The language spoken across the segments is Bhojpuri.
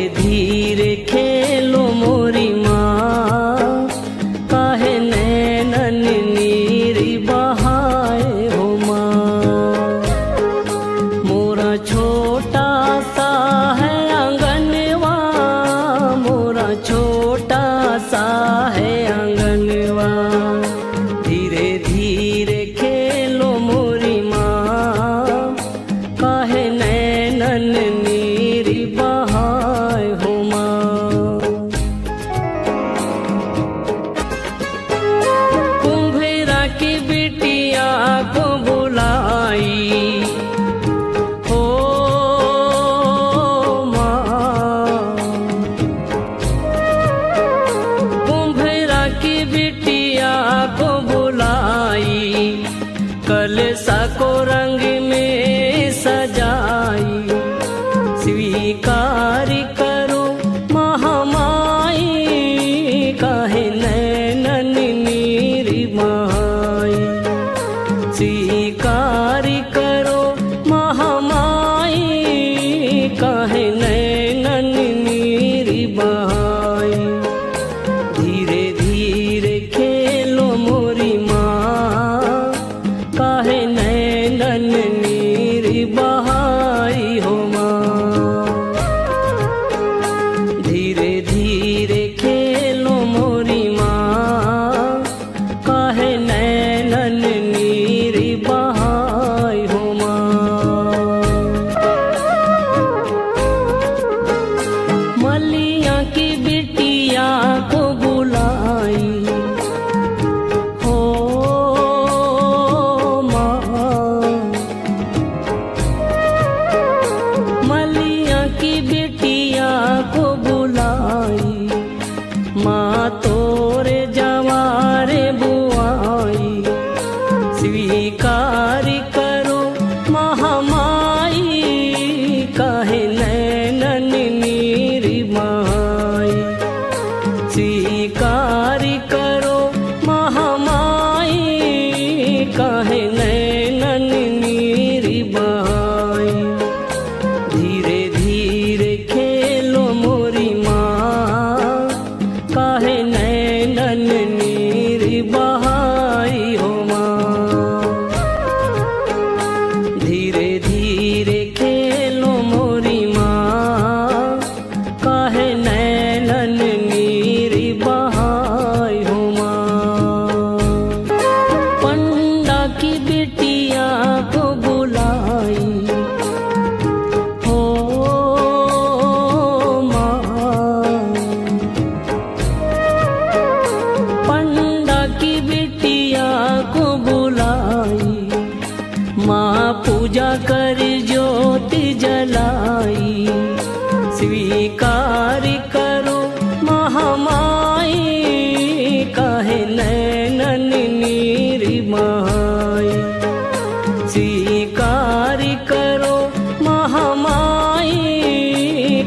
धीरे खेलो मोरी माँ, काहे नैनन नीरी बहाए हो माँ। मोरा छोटा सा है आंगनवा, मोरा छोटा सा है आंगनवा। धीरे धीरे खेलो मोरी माँ, काहे नैनन नीरी बहाए हो माँ। कुम्भेरा की बिटिया को बुलाई हो माँ, कुम्भेरा की बिटिया को बुलाई, कलसा को रंग में सजाई। स्वीकार करो महामाई, काहे नैनन नीरी बहाई। स्वीकार करो महामाई, काहे नैनन नीरी बहाई। धीरे धीरे खेलो मोरी माँ, काहे नैनन नीरी बहाई हो माँ। धीरे धीरे खेलो मोरी माँ, काहे नैनन नीरी बहाई हो माँ। मलिया की बिटिया को बुलाई हो माँ, मलिया की बिटिया को बुलाई। माँ तोरे जवारे बुआई, स्वीकार करो महामाई, काहे नैनन नीरी बहाई। स्वीकार करो महामाई, काहे नैनन नीरी बहाई। धीरे धीरे खेलो मोरी माँ, काहे नैनन नीरी बहाई हो माँ। धीरे धीरे खेलो मोरी माँ, काहे नैनन नीरी बहाई हो माँ। पंडा की बिटिया को बुलाई हो माँ, पंडा की बिटिया को बुलाई। माँ पूजा कर ज्योति जलाई, स्वीकार करो महामाई, काहे नैनन नीरी बहाई। स्वीकार करो महामाई,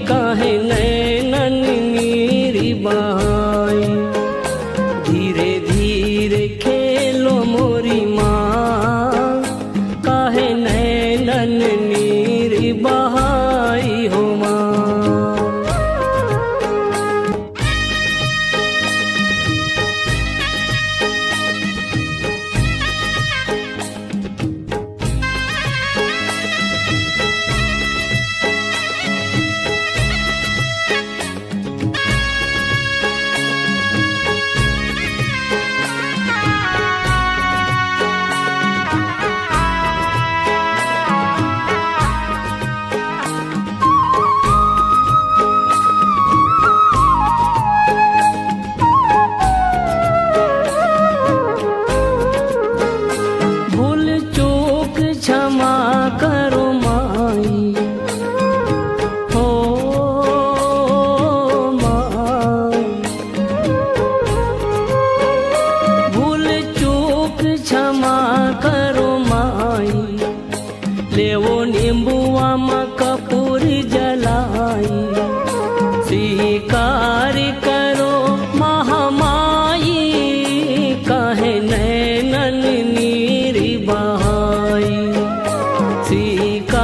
काहे नैनन नीरी बहाई। धीरे धीरे खेलो मोरी माँ, काहे नैनन नीरी बहाई हो माँ। भूल चूक क्षमा करो माई हो माँ। भूल चूक क्षमा करो माई, लेवो नींबुआ में कपूर जलाई। स्वीकार करो महामाई, काहे नैनन नीरी बहाई। स्वीकार